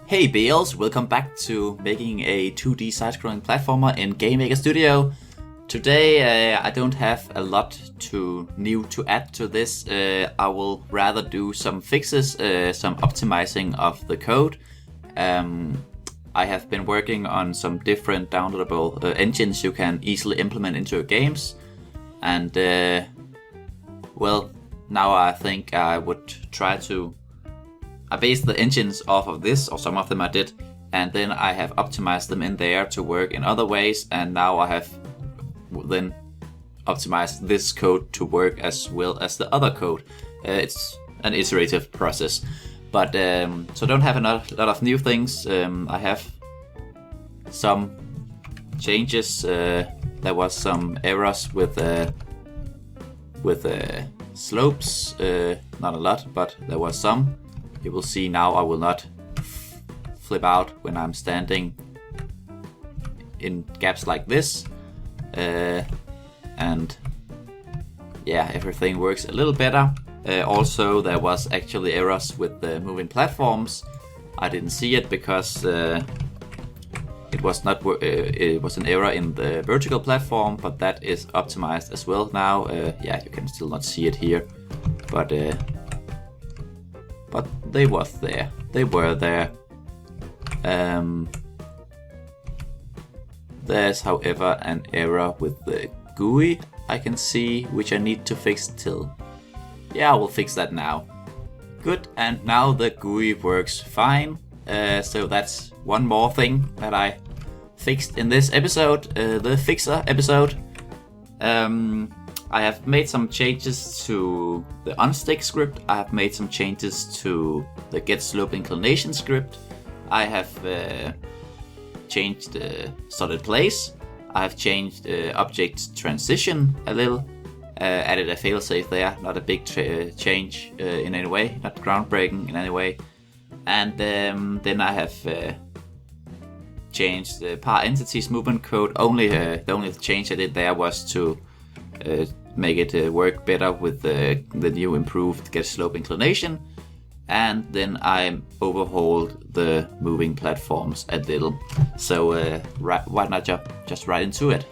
Hey BLs, welcome back to making a 2D side-scrolling platformer in GameMaker Studio. Today I don't have a lot new to add to this. I will rather do some fixes, some optimizing of the code. I have been working on some different downloadable engines you can easily implement into your games. And well, now I think I would try to... I based the engines off of this, or some of them I did, and then I have optimized them in there to work in other ways, and now I have then optimized this code to work as well as the other code. It's an iterative process, but so don't have a lot of new things. I have some changes. There was some errors with slopes, not a lot, but there was some. You will see now I will not flip out when I'm standing in gaps like this. And yeah, everything works a little better. Also, there was actually errors with the moving platforms. I didn't see it because it was an error in the vertical platform, but that is optimized as well now. Yeah, you can still not see it here, but they was there. They were there. There's, however, an error with the GUI I can see, which I need to fix still. Yeah, I will fix that now. Good, and now the GUI works fine. So that's one more thing that I fixed in this episode, the fixer episode. I have made some changes to the onStick script. I have made some changes to the getSlopeInclination script. I have changed solid place. I have changed object transition a little. Added a failsafe there. Not a big change in any way. Not groundbreaking in any way. And then I have changed the parEntities movement code. The only change I did there was to make it work better with the new improved getSlopeInclination, and then I overhauled the moving platforms a little. So why not just right into it?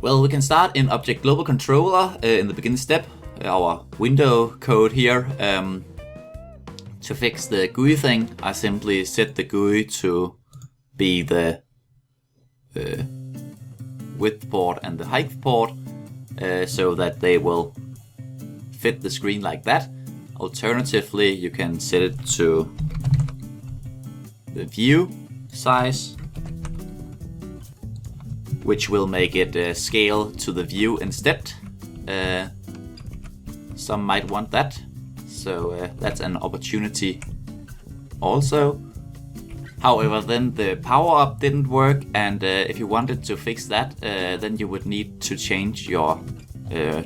Well, we can start in Object Global Controller in the beginning step, our window code here. To fix the GUI thing, I simply set the GUI to be the width port and the height port, so that they will fit the screen like that. Alternatively, you can set it to the view size, which will make it scale to the view instead. Some might want that, so that's an opportunity also. However, then the power-up didn't work, and if you wanted to fix that, then you would need to change your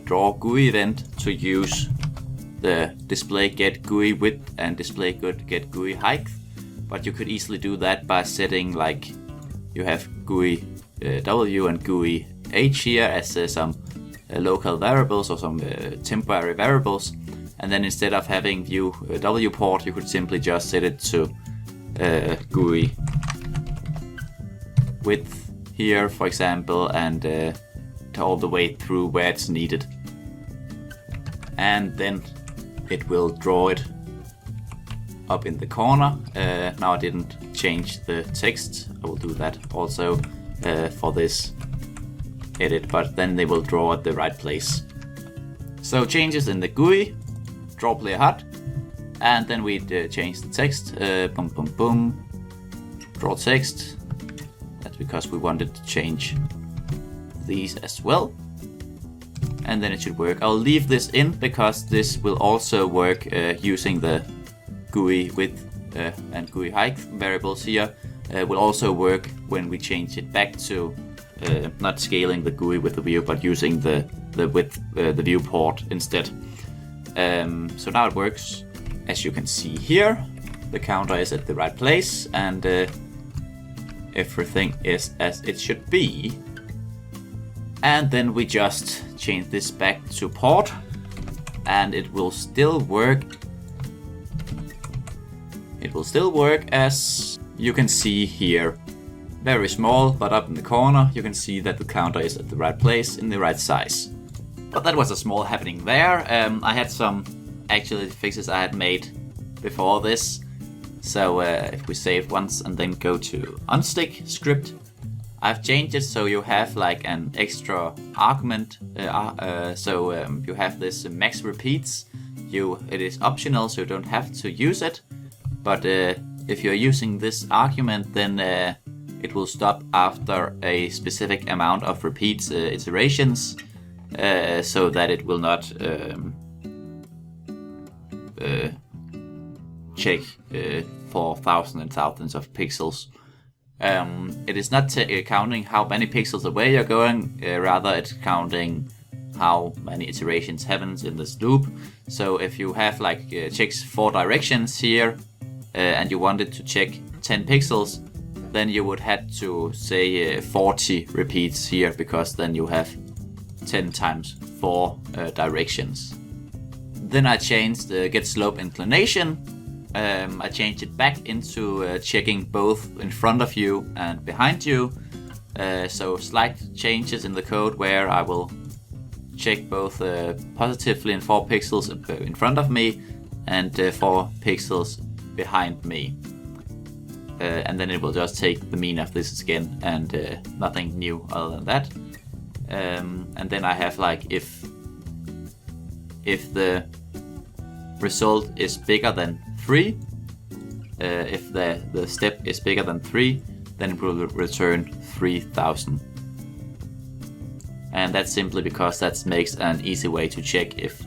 draw GUI event to use the display get GUI width and display get GUI height. But you could easily do that by setting, like, you have GUI W and GUI H here as some local variables or some temporary variables, and then instead of having view W port, you could simply just set it to GUI width here, for example, and all the way through where it's needed. And then it will draw it up in the corner. Now I didn't change the text. I will do that also for this edit, but then they will draw at the right place. So changes in the GUI, draw player HUD, and then we change the text, boom, boom, boom, draw text. That's because we wanted to change these as well. And then it should work. I'll leave this in because this will also work using the GUI width and GUI height variables here. Will also work when we change it back to not scaling the GUI with the view, but using the width, the viewport instead. So now it works. As you can see here, the counter is at the right place, and everything is as it should be. And then we just change this back to port, and it will still work it will still work, as you can see here. Very small, but up in the corner you can see that the counter is at the right place in the right size. But that was a small happening there. I had some actually fixes I had made before this. So if we save once and then go to unstick script, I've changed it so you have like an extra argument. You have this max repeats. It is optional, so you don't have to use it. But if you're using this argument, then it will stop after a specific amount of repeats iterations, so that it will not check for thousands and thousands of pixels. It is not counting how many pixels away you're going, rather it's counting how many iterations happens in this loop. So if you have like checks 4 directions here, and you wanted to check 10 pixels, then you would have to say 40 repeats here, because then you have 10 times 4 directions. Then I changed get slope inclination. I changed it back into checking both in front of you and behind you. So slight changes in the code where I will check both positively in 4 pixels in front of me and 4 pixels behind me. And then it will just take the mean of this again, and nothing new other than that. And then I have like if the result is bigger than 3, if the step is bigger than 3, then it will return 3000. And that's simply because that makes an easy way to check if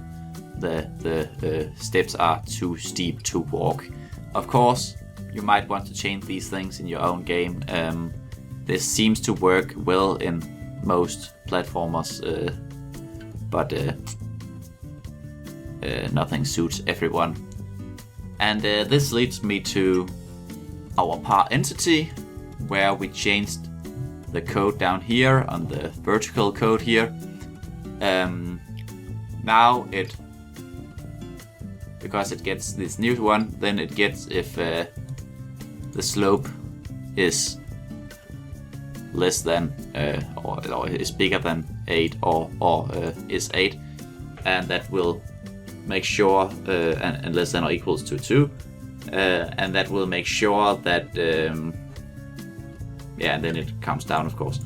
the steps are too steep to walk. Of course, you might want to change these things in your own game. This seems to work well in most platformers, but nothing suits everyone. And this leads me to our par entity, where we changed the code down here on the vertical code here. Now because it gets this new one, then it gets if the slope is less than or is bigger than 8 or is 8, and that will make sure and less than or equals to 2, and that will make sure that and then it comes down, of course,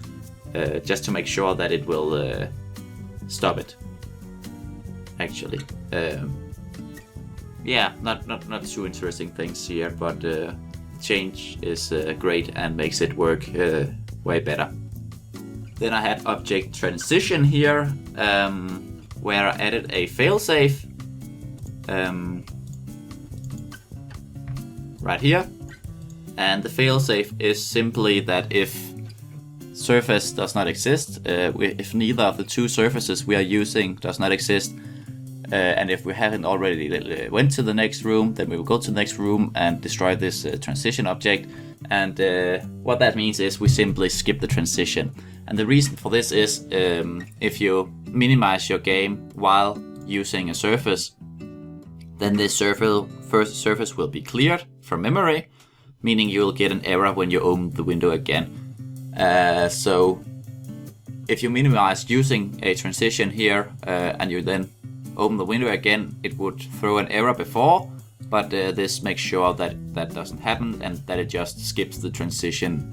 just to make sure that it will stop it. Actually, not too interesting things here, but change is great and makes it work way better. Then I had object transition here, where I added a failsafe right here. And the failsafe is simply that if surface does not exist, if neither of the 2 surfaces we are using does not exist, and if we haven't already went to the next room, then we will go to the next room and destroy this transition object. And what that means is we simply skip the transition. And the reason for this is if you minimize your game while using a surface, then this first surface will be cleared from memory, meaning you will get an error when you open the window again. So if you minimize using a transition here and you then open the window again, it would throw an error before, but this makes sure that that doesn't happen and that it just skips the transition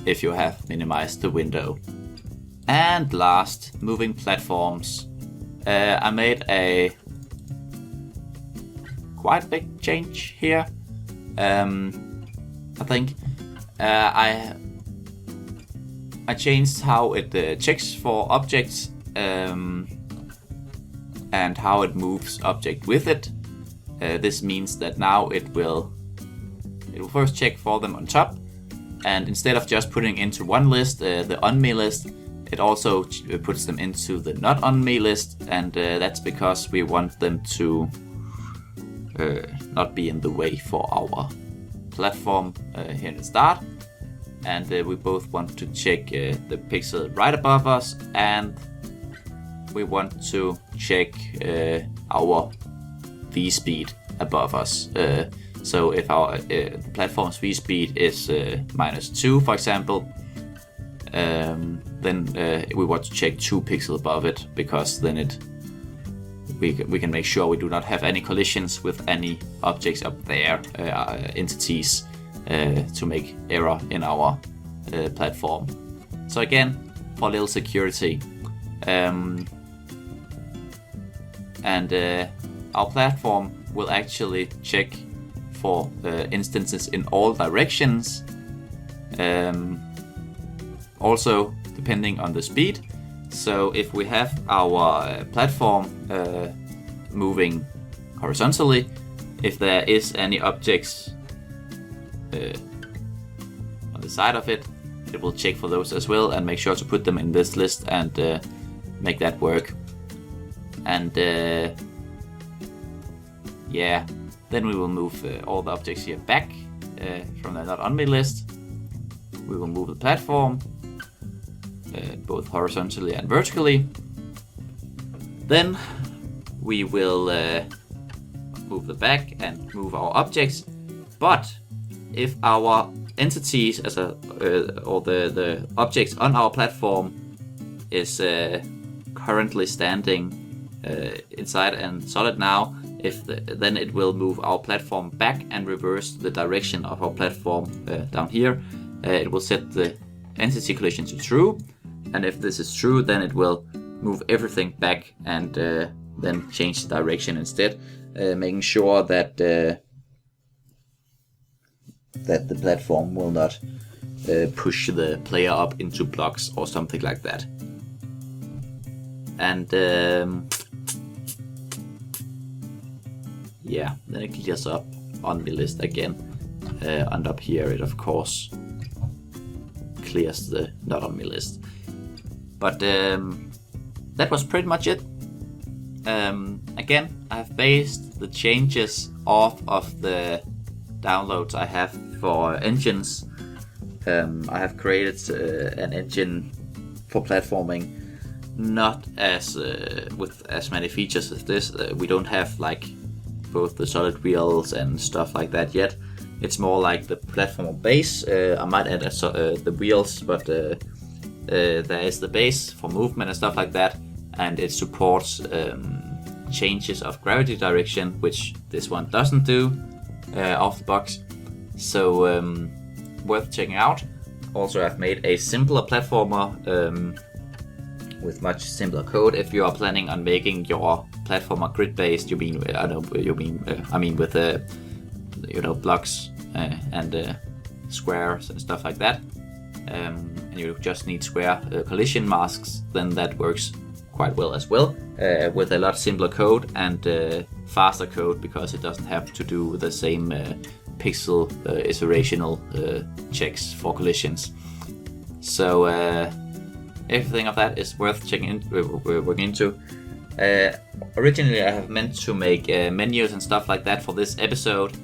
if you have minimized the window. And last, moving platforms. I made a quite big change here. I think I changed how it checks for objects and how it moves object with it. This means that now it will first check for them on top, and instead of just putting into one list, the on me list, it also puts them into the not on me list, and that's because we want them to not be in the way for our platform here in the start. And we both want to check the pixel right above us, and we want to check our V speed above us. So if our platform speed is -2, for example, then we want to check 2 pixels above it, because then we can make sure we do not have any collisions with any objects up there, entities, to make error in our platform. So again, for a little security. Our platform will actually check for instances in all directions, also depending on the speed. So if we have our platform moving horizontally, if there is any objects on the side of it, it will check for those as well and make sure to put them in this list and make that work. And yeah, then we will move all the objects here back from the not on me list. We will move the platform both horizontally and vertically. Then we will move the back and move our objects. But if our entities or the objects on our platform is currently standing inside and solid now, then it will move our platform back and reverse the direction of our platform down here. It will set the entity collision to true, and if this is true, then it will move everything back and then change the direction instead, making sure that the platform will not push the player up into blocks or something like that. And yeah, then it clears up on the list again. And up here it of course clears the not on me list. But that was pretty much it. Again, I have based the changes off of the downloads I have for engines. I have created an engine for platforming, not as with as many features as this. We don't have like both the solid wheels and stuff like that yet. It's more like the platform base. I might add the wheels, but there is the base for movement and stuff like that, and it supports changes of gravity direction, which this one doesn't do off the box. So worth checking out. Also, I've made a simpler platformer with much simpler code. If you are planning on making your platformer grid-based, I mean with blocks and squares and stuff like that, and you just need square collision masks, then that works quite well as well, with a lot simpler code and faster code, because it doesn't have to do the same pixel iterational checks for collisions. So everything of that is worth checking in. We're working into. Originally, I have meant to make menus and stuff like that for this episode,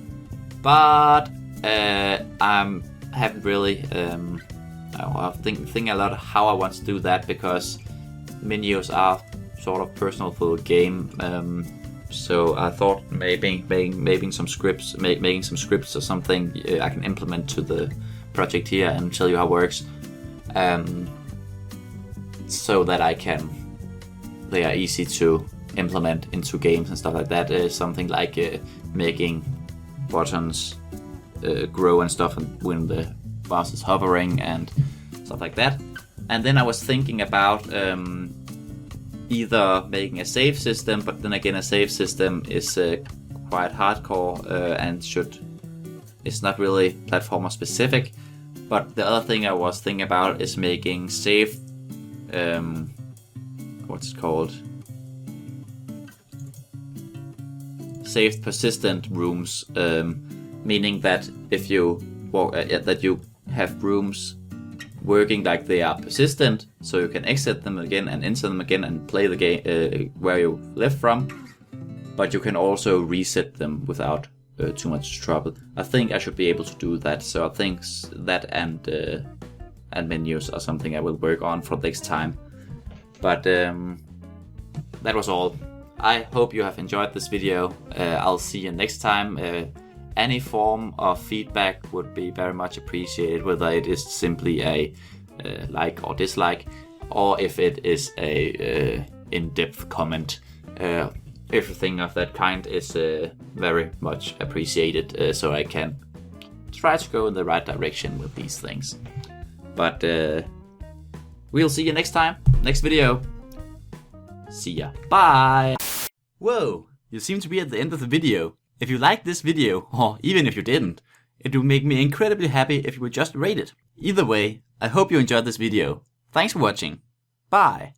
but I haven't really. I think a lot of how I want to do that, because menus are sort of personal for the game. So I thought maybe making some scripts or something I can implement to the project here and tell you how it works, so that they are easy to implement into games and stuff like that. Something like making buttons grow and stuff when the mouse is hovering and stuff like that. And then I was thinking about either making a save system, but then again a save system is quite hardcore and it's not really platformer specific. But the other thing I was thinking about is making save saved persistent rooms, meaning that if you that you have rooms working like they are persistent, so you can exit them again and enter them again and play the game where you left from, but you can also reset them without too much trouble. I think I should be able to do that, so I think that and menus are something I will work on for next time. But that was all. I hope you have enjoyed this video. I'll see you next time. any form of feedback would be very much appreciated, whether it is simply a like or dislike, or if it is a in-depth comment. Everything of that kind is very much appreciated, so I can try to go in the right direction with these things. But we'll see you next time, next video. See ya. Bye. Whoa, you seem to be at the end of the video. If you liked this video, or even if you didn't, it would make me incredibly happy if you would just rate it. Either way, I hope you enjoyed this video. Thanks for watching. Bye.